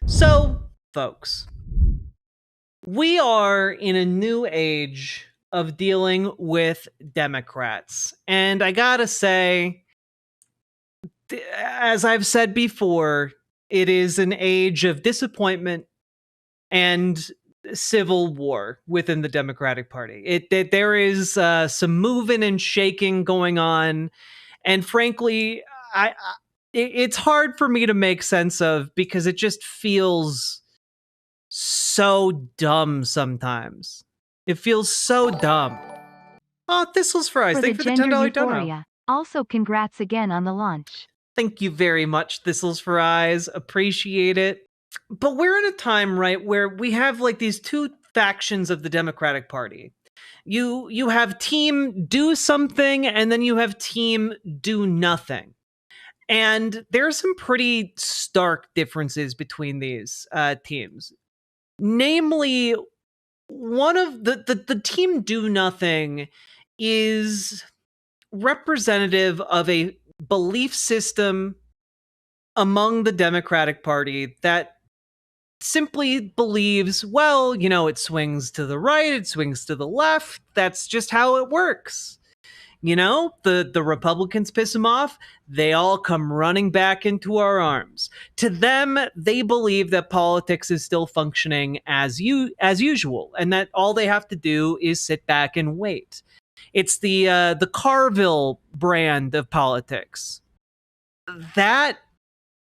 So, folks, we are in a new age of dealing with Democrats. And I gotta say, as I've said before, it is an age of disappointment and civil war within the Democratic Party. There is some moving and shaking going on, and frankly, it's hard for me to make sense of because it just feels so dumb sometimes. It feels so dumb. Oh, Thistles Fries, For the thank you for the gender $10 dono. euphoria. Also, congrats again on the launch. Thank you very much, Thistles for Eyes. Appreciate it. But we're in a time, right, where we have like these two factions of the Democratic Party. You have team do something, and then you have team do nothing. And there are some pretty stark differences between these teams. Namely, one of the team do nothing is representative of a belief system among the Democratic Party that simply believes, well, it swings to the right, it swings to the left. That's just how it works. The Republicans piss them off, they all come running back into our arms. To them, they believe that politics is still functioning as usual, and that all they have to do is sit back and wait. It's the Carville brand of politics. That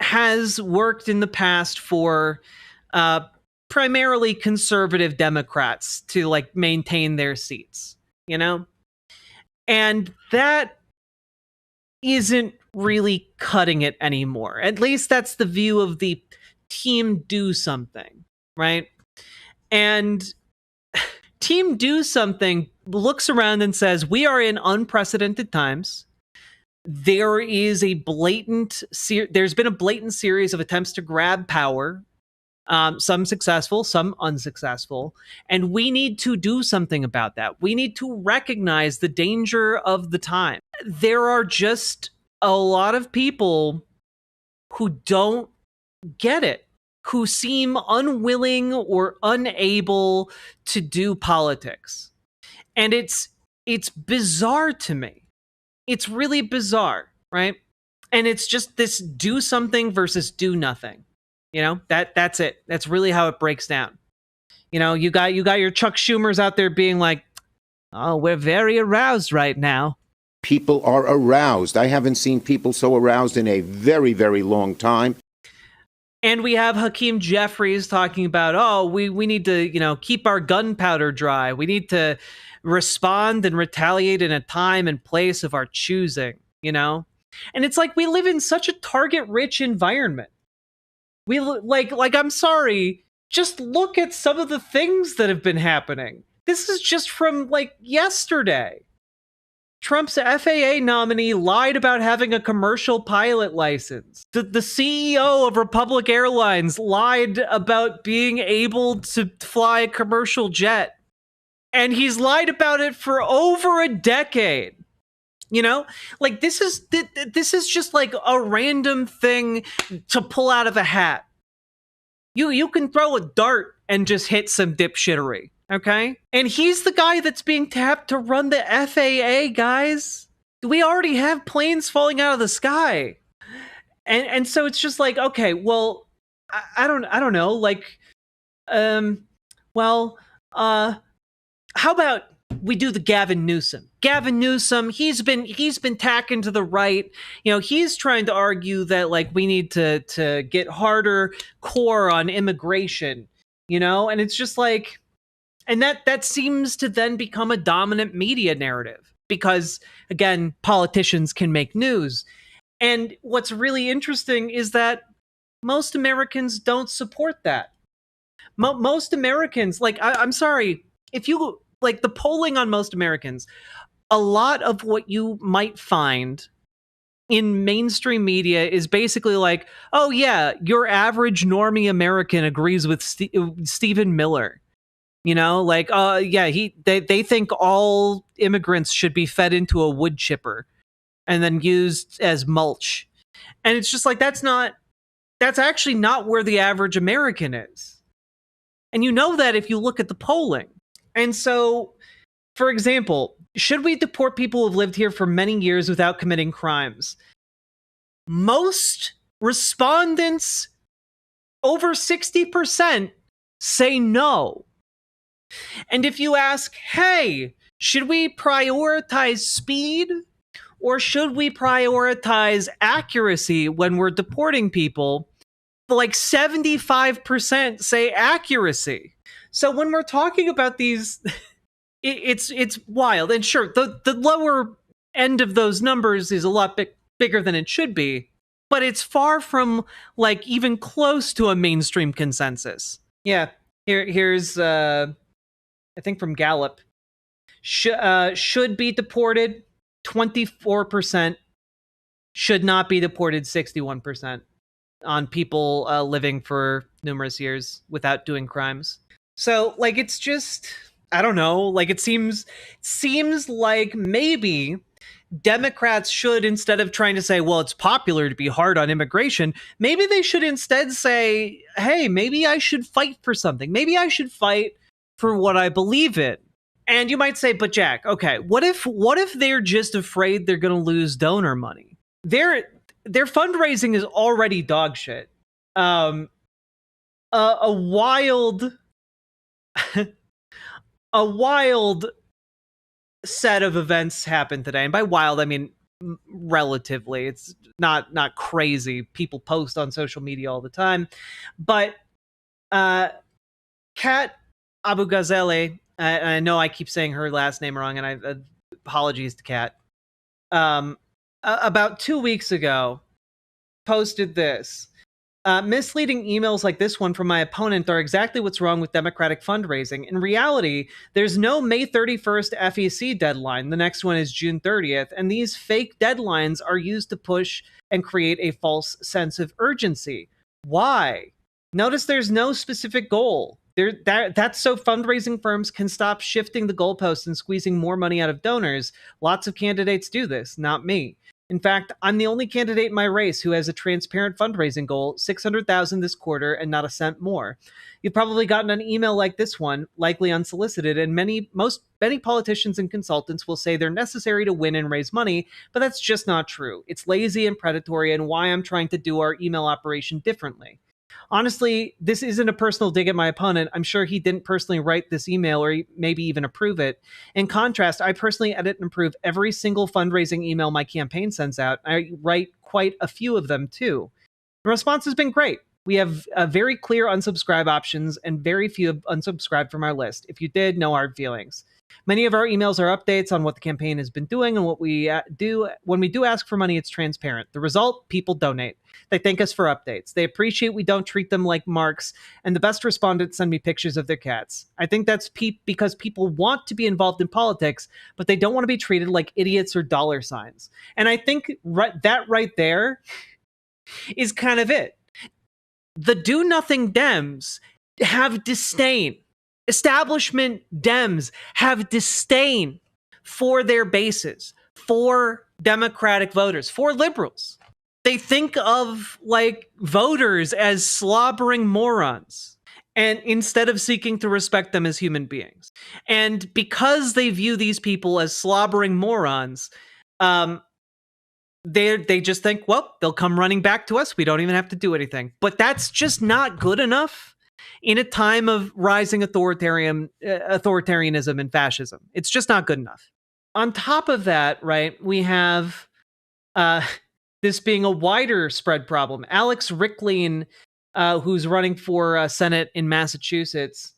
has worked in the past for primarily conservative Democrats to like maintain their seats, and that isn't really cutting it anymore. At least that's the view of the team do something, right? And team do something looks around and says, we are in unprecedented times. There's been a blatant series of attempts to grab power, some successful, some unsuccessful, and we need to do something about that. We need to recognize the danger of the time. There are just a lot of people who don't get it, who seem unwilling or unable to do politics. And it's bizarre to me. It's really bizarre, right? And it's just this do something versus do nothing. That's it. That's really how it breaks down. You got your Chuck Schumers out there being like, "Oh, we're very aroused right now." People are aroused. I haven't seen people so aroused in a very, very long time. And we have Hakeem Jeffries talking about, oh, we need to, keep our gunpowder dry. We need to respond and retaliate in a time and place of our choosing, And it's like we live in such a target-rich environment. We I'm sorry, just look at some of the things that have been happening. This is just from yesterday. Trump's FAA nominee lied about having a commercial pilot license. The CEO of Republic Airlines lied about being able to fly a commercial jet. And he's lied about it for over a decade. This is just like a random thing to pull out of a hat. You can throw a dart and just hit some dipshittery, okay? And he's the guy that's being tapped to run the FAA, guys. We already have planes falling out of the sky. And so it's just like, okay, well, I don't know, how about we do the Gavin Newsom? Gavin Newsom, he's been tacking to the right. He's trying to argue that we need to get harder core on immigration, and it's just like, and that seems to then become a dominant media narrative because again, politicians can make news. And what's really interesting is that most Americans don't support that. Most Americans, I'm sorry, if you the polling on most Americans, a lot of what you might find in mainstream media is basically like, oh yeah, your average normie American agrees with Stephen Miller. They think all immigrants should be fed into a wood chipper and then used as mulch. And it's just like, that's not that's actually not where the average American is. And you know that if you look at the polling. And so, for example, should we deport people who've lived here for many years without committing crimes? Most respondents, over 60%, say no. And if you ask, hey, should we prioritize speed or should we prioritize accuracy when we're deporting people? Like 75% say accuracy. So when we're talking about these, it's wild. And sure, the lower end of those numbers is a lot bigger than it should be, but it's far from like even close to a mainstream consensus. Yeah, here's I think from Gallup. Should be deported, 24%. Should not be deported, 61%. On people living for numerous years without doing crimes. So, like, it's just, I don't know, like, it seems like maybe Democrats should, instead of trying to say, well, it's popular to be hard on immigration, maybe they should instead say, hey, maybe I should fight for something. Maybe I should fight for what I believe in. And you might say, but Jack, okay, what if they're just afraid they're going to lose donor money? Their fundraising is already dog shit. A wild a wild set of events happened today, and by wild I mean relatively. It's not crazy. People post on social media all the time, but Kat Abu Ghazali, I know I keep saying her last name wrong, and I apologies to Kat. About 2 weeks ago, posted this. Misleading emails like this one from my opponent are exactly what's wrong with Democratic fundraising. In reality, there's no May 31st FEC deadline. The next one is June 30th. And these fake deadlines are used to push and create a false sense of urgency. Why? Notice there's no specific goal. That's so fundraising firms can stop shifting the goalposts and squeezing more money out of donors. Lots of candidates do this, not me. In fact, I'm the only candidate in my race who has a transparent fundraising goal, $600,000 this quarter and not a cent more. You've probably gotten an email like this one, likely unsolicited, and many politicians and consultants will say they're necessary to win and raise money, but that's just not true. It's lazy and predatory, and why I'm trying to do our email operation differently. Honestly, this isn't a personal dig at my opponent. I'm sure he didn't personally write this email or maybe even approve it. In contrast, I personally edit and approve every single fundraising email my campaign sends out. I write quite a few of them too. The response has been great. We have very clear unsubscribe options and very few have unsubscribed from our list. If you did, no hard feelings. Many of our emails are updates on what the campaign has been doing and what we do. When we do ask for money, it's transparent. The result, people donate. They thank us for updates. They appreciate we don't treat them like marks, and the best respondents send me pictures of their cats. I think that's because people want to be involved in politics, but they don't want to be treated like idiots or dollar signs. And I think that right there is kind of it. The do-nothing Dems have disdain. Establishment Dems have disdain for their bases, for Democratic voters, for liberals. They think of like voters as slobbering morons, and instead of seeking to respect them as human beings. And because they view these people as slobbering morons, they just think, well, they'll come running back to us. We don't even have to do anything. But that's just not good enough in a time of rising authoritarianism and fascism. It's just not good enough. On top of that, right, we have this being a wider spread problem. Alex Rickleen, who's running for Senate in Massachusetts,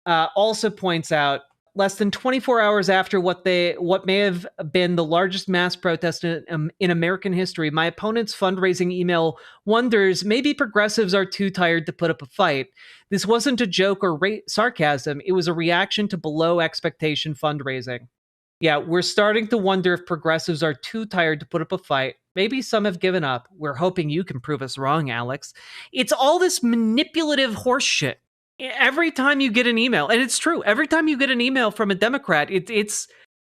also points out, less than 24 hours after what may have been the largest mass protest in American history, my opponent's fundraising email wonders maybe progressives are too tired to put up a fight. This wasn't a joke or sarcasm. It was a reaction to below expectation fundraising. Yeah, we're starting to wonder if progressives are too tired to put up a fight. Maybe some have given up. We're hoping you can prove us wrong, Alex. It's all this manipulative horse shit. Every time you get an email, and it's true, every time you get an email from a Democrat, it's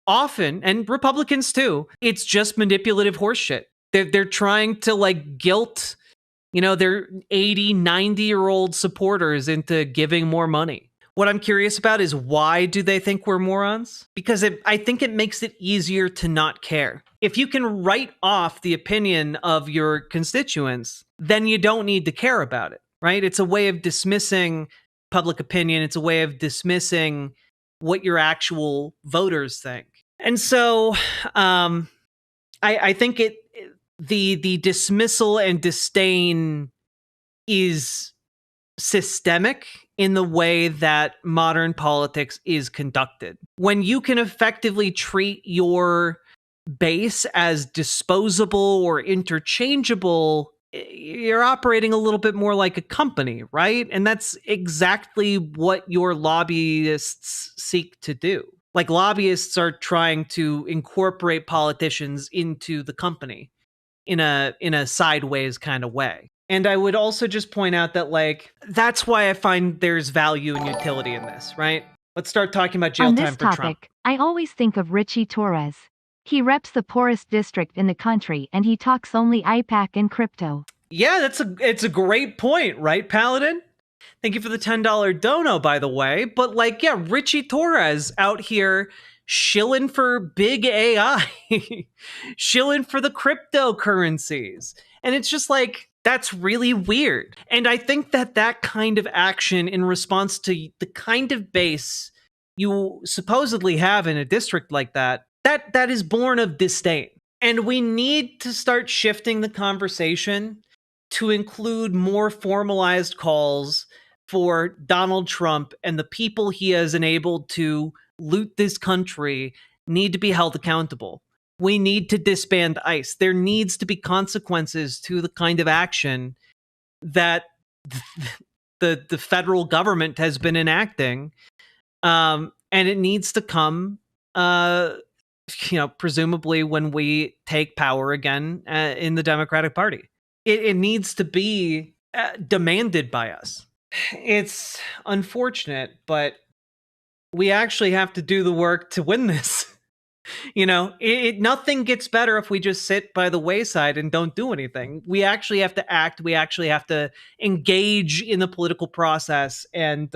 often, and Republicans too, it's just manipulative horseshit. They're trying to like guilt their 80, 90-year-old supporters into giving more money. What I'm curious about is, why do they think we're morons? Because I think it makes it easier to not care. If you can write off the opinion of your constituents, then you don't need to care about it, right? It's a way of dismissing public opinion. It's a way of dismissing what your actual voters think. And so I think the dismissal and disdain is systemic in the way that modern politics is conducted. When you can effectively treat your base as disposable or interchangeable, you're operating a little bit more like a company, right? And that's exactly what your lobbyists seek to do. Like, lobbyists are trying to incorporate politicians into the company in a sideways kind of way. And I would also just point out that, like, that's why I find there's value and utility in this, right? Let's start talking about jail On time this for topic, Trump. I always think of Richie Torres. He reps the poorest district in the country and he talks only IPAC and crypto. Yeah, it's a great point, right, Paladin? Thank you for the $10 dono, by the way. But, like, yeah, Richie Torres out here shilling for big AI, shilling for the cryptocurrencies. And it's just like, that's really weird. And I think that kind of action in response to the kind of base you supposedly have in a district like that is born of disdain. And we need to start shifting the conversation to include more formalized calls for Donald Trump and the people he has enabled to loot this country need to be held accountable. We need to disband ICE. There needs to be consequences to the kind of action that the federal government has been enacting. And it needs to come, presumably when we take power again in the Democratic Party. It needs to be demanded by us. It's unfortunate, but we actually have to do the work to win this. Nothing gets better if we just sit by the wayside and don't do anything. We actually have to act. We actually have to engage in the political process and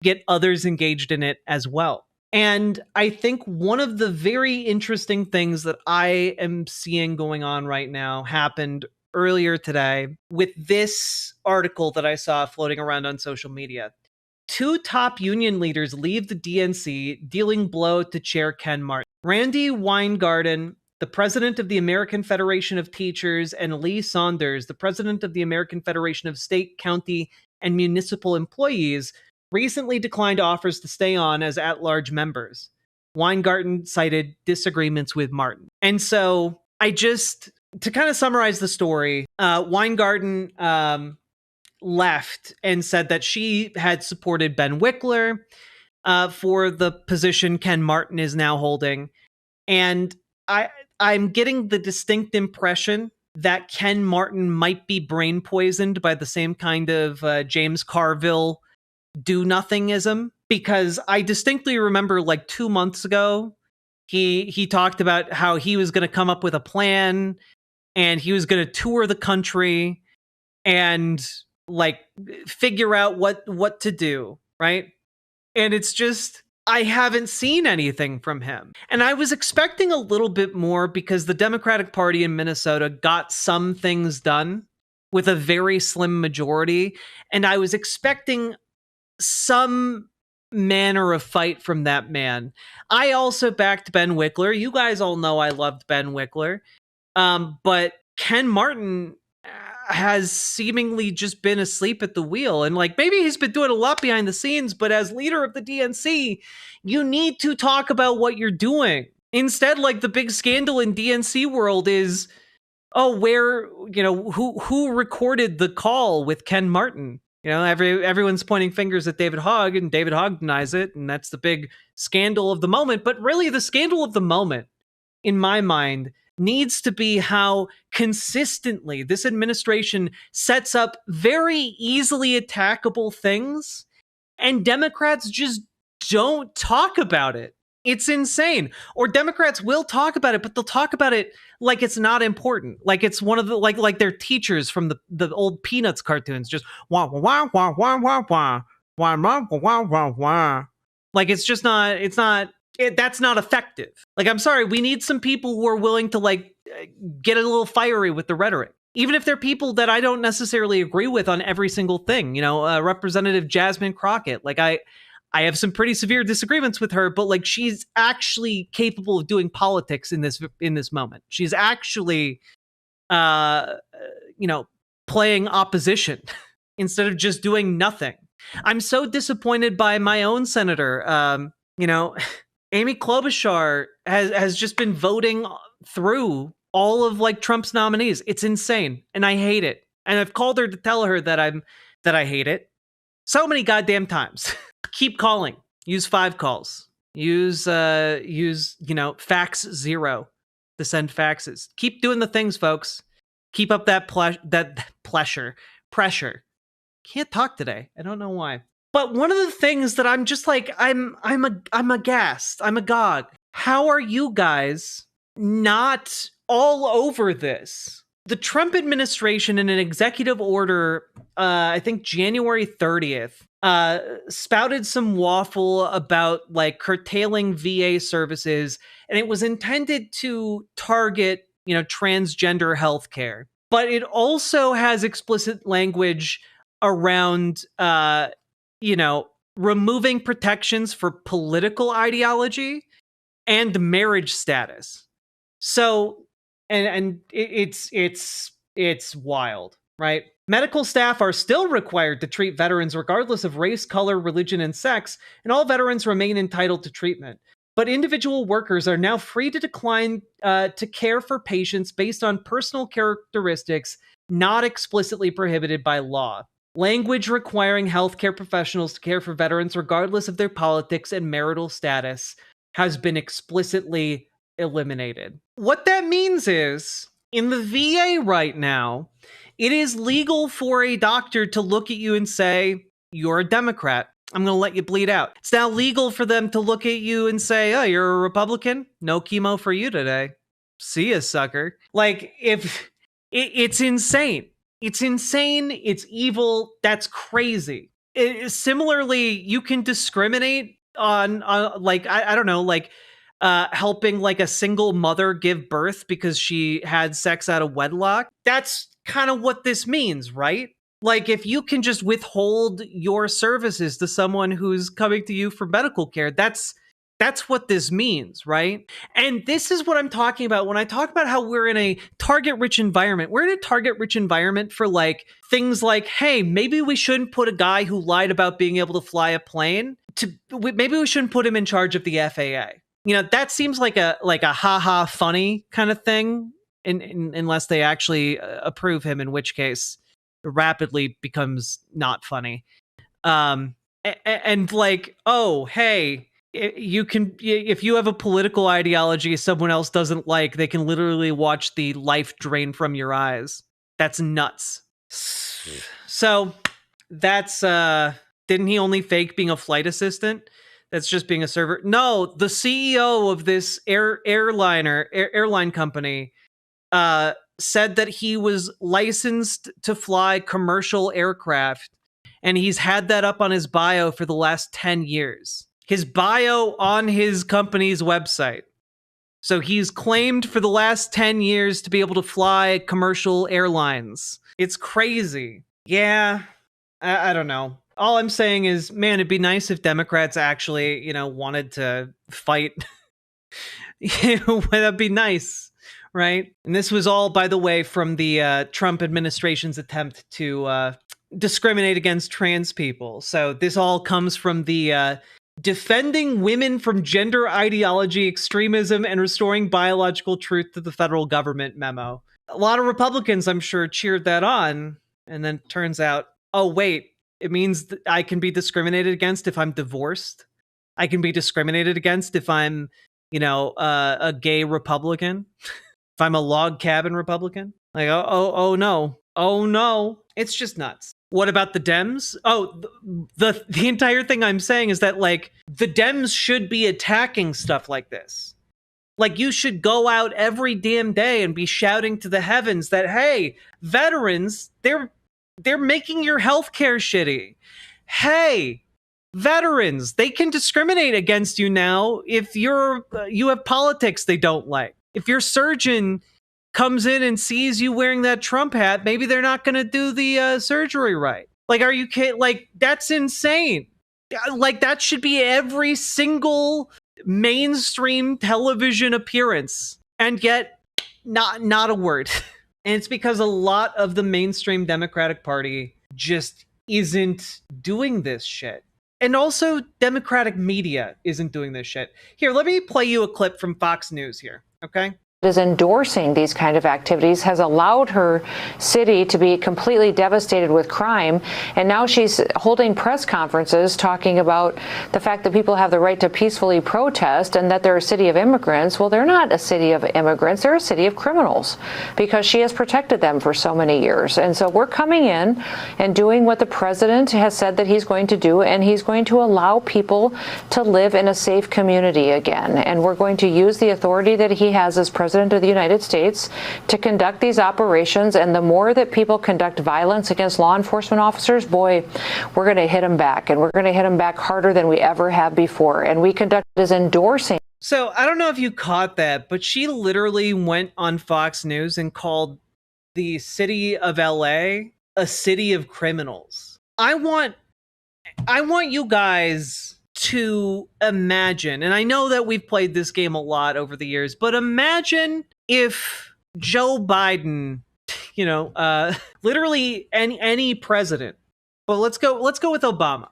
get others engaged in it as well. And I think one of the very interesting things that I am seeing going on right now happened earlier today with this article that I saw floating around on social media. 2 top union leaders leave the DNC, dealing blow to Chair Ken Martin. Randy Weingarten, the president of the American Federation of Teachers, and Lee Saunders, the president of the American Federation of State, County, and Municipal Employees, recently declined offers to stay on as at-large members. Weingarten cited disagreements with Martin. And so to kind of summarize the story, Weingarten left and said that she had supported Ben Wickler for the position Ken Martin is now holding. And I'm getting the distinct impression that Ken Martin might be brain poisoned by the same kind of James Carville do-nothingism, because I distinctly remember, like, 2 months ago, he talked about how he was going to come up with a plan and he was going to tour the country and, like, figure out what to do, right? And it's just, I haven't seen anything from him. And I was expecting a little bit more because the Democratic Party in Minnesota got some things done with a very slim majority. And I was expecting some manner of fight from that man. I also backed Ben Wickler. You guys all know I loved Ben Wickler. But Ken Martin has seemingly just been asleep at the wheel. And, like, maybe he's been doing a lot behind the scenes, but as leader of the DNC, you need to talk about what you're doing. Instead, like, the big scandal in DNC world is, who recorded the call with Ken Martin? Everyone's pointing fingers at David Hogg, and David Hogg denies it, and that's the big scandal of the moment. But really, the scandal of the moment, in my mind, needs to be how consistently this administration sets up very easily attackable things, and Democrats just don't talk about it. It's insane. Or Democrats will talk about it, but they'll talk about it like it's not important. Like it's one of the like their teachers from the old Peanuts cartoons, just wah wah wah wah wah wah wah wah wah wah wah wah. Like it's just not. It's not. That's not effective. Like I'm sorry, we need some people who are willing to like get a little fiery with the rhetoric. Even if they're people that I don't necessarily agree with on every single thing, Representative Jasmine Crockett, like I have some pretty severe disagreements with her, but like she's actually capable of doing politics in this moment. She's actually, playing opposition instead of just doing nothing. I'm so disappointed by my own senator. Amy Klobuchar has just been voting through all of like Trump's nominees. It's insane, and I hate it. And I've called her to tell her that I hate it so many goddamn times. Keep calling. Use 5 calls. Use fax 0 to send faxes. Keep doing the things, folks. Keep up that pressure. Can't talk today. I don't know why. But one of the things that I'm just like I'm aghast. I'm agog. How are you guys not all over this? The Trump administration, in an executive order, I think January 30th, spouted some waffle about like curtailing VA services, and it was intended to target, transgender healthcare. But it also has explicit language around, removing protections for political ideology and marriage status. So, and it's wild, right? Medical staff are still required to treat veterans regardless of race, color, religion, and sex, and all veterans remain entitled to treatment. But individual workers are now free to decline to care for patients based on personal characteristics not explicitly prohibited by law. Language requiring healthcare professionals to care for veterans regardless of their politics and marital status has been explicitly eliminated. What that means is, in the VA right now, it is legal for a doctor to look at you and say, you're a Democrat. I'm going to let you bleed out. It's now legal for them to look at you and say, oh, you're a Republican? No chemo for you today. See ya, sucker. Like, if it's insane. It's insane. It's evil. That's crazy. Similarly, you can discriminate on like, I don't know, like helping like a single mother give birth because she had sex out of wedlock. That's kind of what this means, right? Like, if you can just withhold your services to someone who's coming to you for medical care, that's what this means, right? And this is what I'm talking about when I talk about how we're in a target-rich environment. We're in a target-rich environment for like things like, hey, maybe we shouldn't put a guy who lied about being able to fly a plane maybe we shouldn't put him in charge of the FAA. That seems like a ha-ha funny kind of thing, unless they actually approve him, in which case it rapidly becomes not funny. And like, oh, hey, you can, if you have a political ideology someone else doesn't like, they can literally watch the life drain from your eyes. That's nuts. So that's didn't he only fake being a flight assistant? That's just being a server. No, the CEO of this airline company said that he was licensed to fly commercial aircraft, and he's had that up on his bio for the last 10 years. His bio on his company's website. So he's claimed for the last 10 years to be able to fly commercial airlines. It's crazy. Yeah, I don't know. All I'm saying is, man, it'd be nice if Democrats actually, wanted to fight. That'd be nice, right? And this was all, by the way, from the Trump administration's attempt to discriminate against trans people. So this all comes from the Defending Women from Gender Ideology, Extremism, and Restoring Biological Truth to the Federal Government memo. A lot of Republicans, I'm sure, cheered that on. And then turns out, oh, wait, it means that I can be discriminated against if I'm divorced. I can be discriminated against if I'm, a gay Republican. If I'm a log cabin Republican. Like, oh no. Oh no. It's just nuts. What about the Dems? Oh, the entire thing I'm saying is that, like, the Dems should be attacking stuff like this. Like, you should go out every damn day and be shouting to the heavens that, hey, veterans, they're making your healthcare shitty. Hey, veterans, they can discriminate against you now if you have politics they don't like. If your surgeon comes in and sees you wearing that Trump hat, maybe they're not going to do the surgery right. Like, are you kidding? Like, that's insane. Like, that should be every single mainstream television appearance, and yet not a word. And it's because a lot of the mainstream Democratic Party just isn't doing this shit. And also, Democratic media isn't doing this shit. Here, let me play you a clip from Fox News here, okay? Is endorsing these kind of activities has allowed her city to be completely devastated with crime. And now she's holding press conferences talking about the fact that people have the right to peacefully protest and that they're a city of immigrants. Well, they're not a city of immigrants. They're a city of criminals because she has protected them for so many years. And so we're coming in and doing what the president has said that he's going to do, and he's going to allow people to live in a safe community again. And we're going to use the authority that he has as president of the United States to conduct these operations. And the more that people conduct violence against law enforcement officers, boy, we're going to hit them back, and we're going to hit them back harder than we ever have before. And we conduct is endorsing. So I don't know if you caught that, but she literally went on Fox News and called the city of LA a city of criminals. I want you guys to imagine, and I know that we've played this game a lot over the years, but imagine if Joe Biden, literally any president, but let's go with Obama.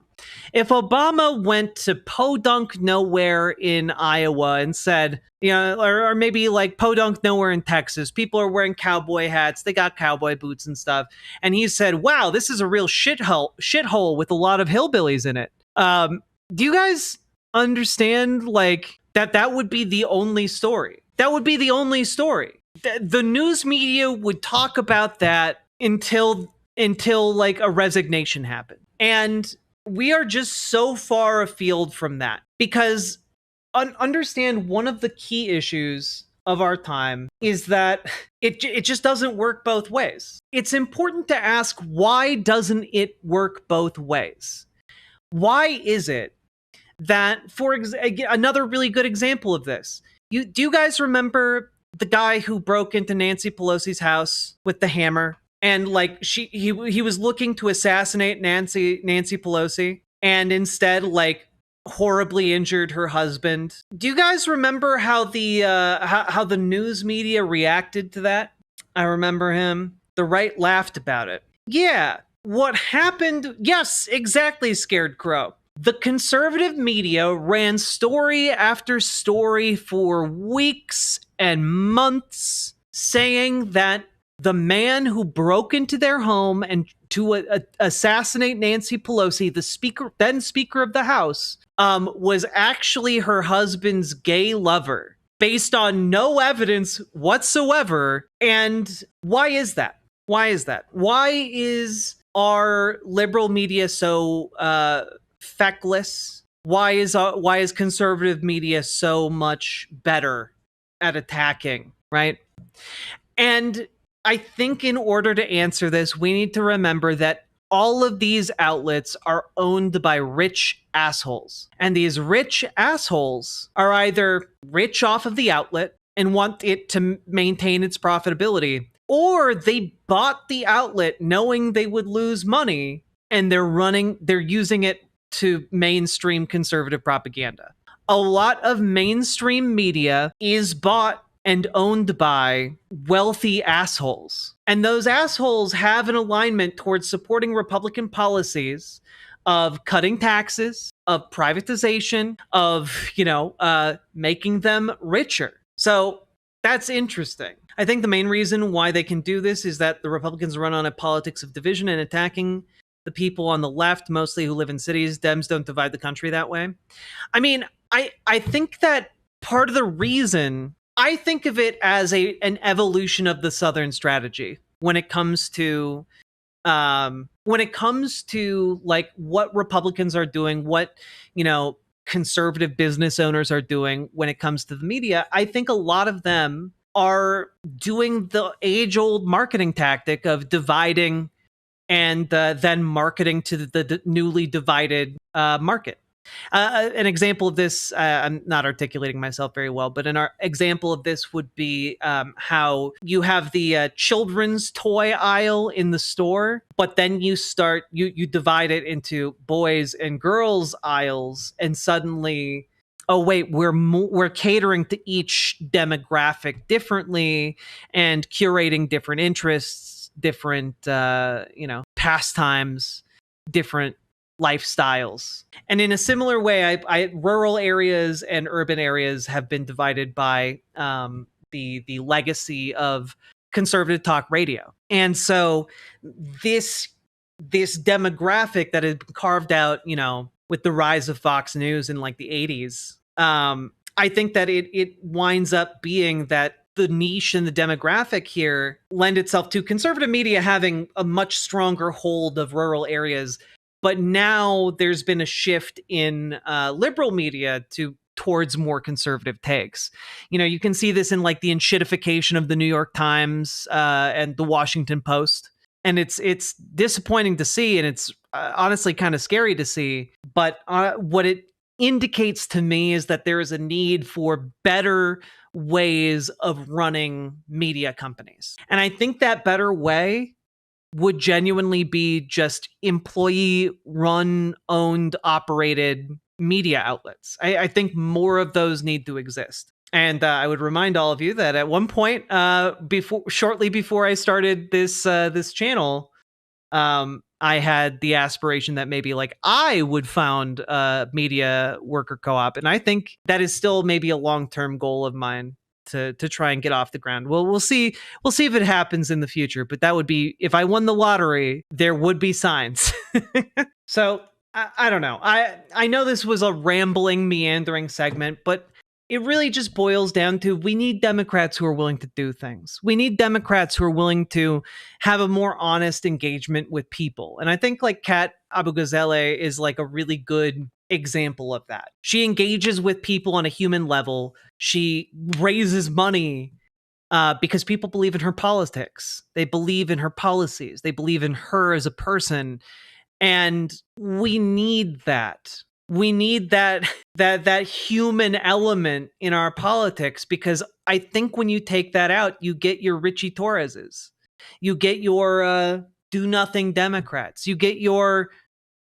If Obama went to Podunk Nowhere in Iowa and said, or maybe like Podunk Nowhere in Texas, people are wearing cowboy hats, they got cowboy boots and stuff, and he said, wow, this is a real shithole with a lot of hillbillies in it. Do you guys understand, like, that would be the only story? That would be the only story. The news media would talk about that until like a resignation happened. And we are just so far afield from that, because understand one of the key issues of our time is that it just doesn't work both ways. It's important to ask, why doesn't it work both ways? Why is it that, another really good example of this, do you guys remember the guy who broke into Nancy Pelosi's house with the hammer, and like he was looking to assassinate Nancy Pelosi, and instead like horribly injured her husband? Do you guys remember how the news media reacted to that? I remember him. The right laughed about it. Yeah, what happened? Yes, exactly, Scared Crow. The conservative media ran story after story for weeks and months saying that the man who broke into their home and to assassinate Nancy Pelosi, the then Speaker of the House, was actually her husband's gay lover, based on no evidence whatsoever. And why is that? Why is that? Why is our liberal media so feckless? Why is conservative media so much better at attacking, right? And I think in order to answer this, we need to remember that all of these outlets are owned by rich assholes. And these rich assholes are either rich off of the outlet and want it to maintain its profitability, or they bought the outlet knowing they would lose money, and they're using it to mainstream conservative propaganda. A lot of mainstream media is bought and owned by wealthy assholes. And those assholes have an alignment towards supporting Republican policies of cutting taxes, of privatization, of, making them richer. So that's interesting. I think the main reason why they can do this is that the Republicans run on a politics of division and attacking the people on the left, mostly who live in cities. Dems don't divide the country that way. I mean, I think that part of the reason, I think of it as an evolution of the Southern strategy when it comes to When it comes to like what Republicans are doing, what, conservative business owners are doing when it comes to the media, I think a lot of them are doing the age-old marketing tactic of dividing and then marketing to the newly divided market. An example of this, I'm not articulating myself very well, but an example of this would be how you have the children's toy aisle in the store, but then you divide it into boys and girls aisles, and suddenly, oh wait, we're catering to each demographic differently and curating different interests, different pastimes, different lifestyles. And in a similar way, rural areas and urban areas have been divided by the legacy of conservative talk radio. And so this demographic that had been carved out, with the rise of Fox News in like the 80s, I think that it winds up being that the niche and the demographic here lend itself to conservative media having a much stronger hold of rural areas. But now there's been a shift in liberal media towards more conservative takes. You can see this in like the enshittification of the New York Times and the Washington Post. And it's disappointing to see, and it's honestly kind of scary to see. But what it indicates to me is that there is a need for better ways of running media companies. And I think that better way would genuinely be just employee run, owned, operated media outlets. I think more of those need to exist. And I would remind all of you that at one point, shortly before I started this channel, I had the aspiration that maybe like I would found a media worker co-op, and I think that is still maybe a long-term goal of mine to try and get off the ground. Well, we'll see if it happens in the future, but that would be, if I won the lottery, there would be signs. So I don't know. I know this was a rambling, meandering segment, but it really just boils down to, we need Democrats who are willing to do things. We need Democrats who are willing to have a more honest engagement with people. And I think like Kat Abu-Ghazaleh is like a really good example of that. She engages with people on a human level. She raises money because people believe in her politics. They believe in her policies. They believe in her as a person. And we need that. We need that human element in our politics, because I think when you take that out, you get your Richie Torreses. You get your do-nothing Democrats. You get your...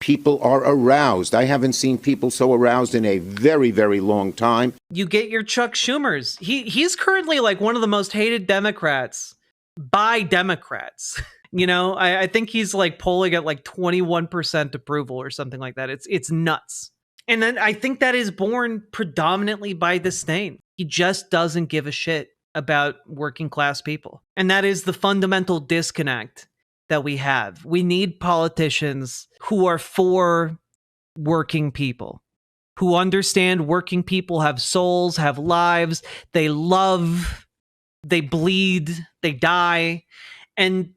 People are aroused. I haven't seen people so aroused in a very, very long time. You get your Chuck Schumers. He's currently like one of the most hated Democrats by Democrats. I think he's like polling at like 21% approval or something like that. It's nuts. And then I think that is born predominantly by disdain. He just doesn't give a shit about working class people. And that is the fundamental disconnect that we have. We need politicians who are for working people, who understand working people have souls, have lives, they love, they bleed, they die, and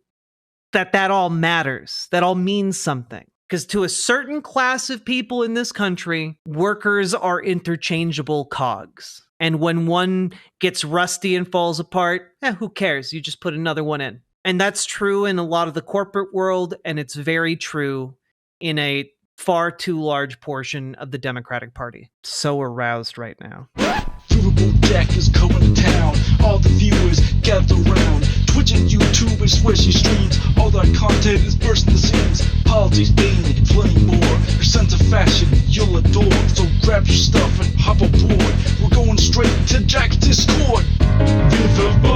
that all matters. That all means something. Because to a certain class of people in this country, workers are interchangeable cogs. And when one gets rusty and falls apart, who cares? You just put another one in. And that's true in a lot of the corporate world, and it's very true in a far too large portion of the Democratic Party. So aroused right now. Riverboat Jack is coming to town. All the viewers gather round. Twitch and YouTube is where she streams. All that content is bursting the seams. Politics, dating, plenty more. Her sense of fashion you'll adore. So grab your stuff and hop aboard. We're going straight to Jack's Discord. Riverboat.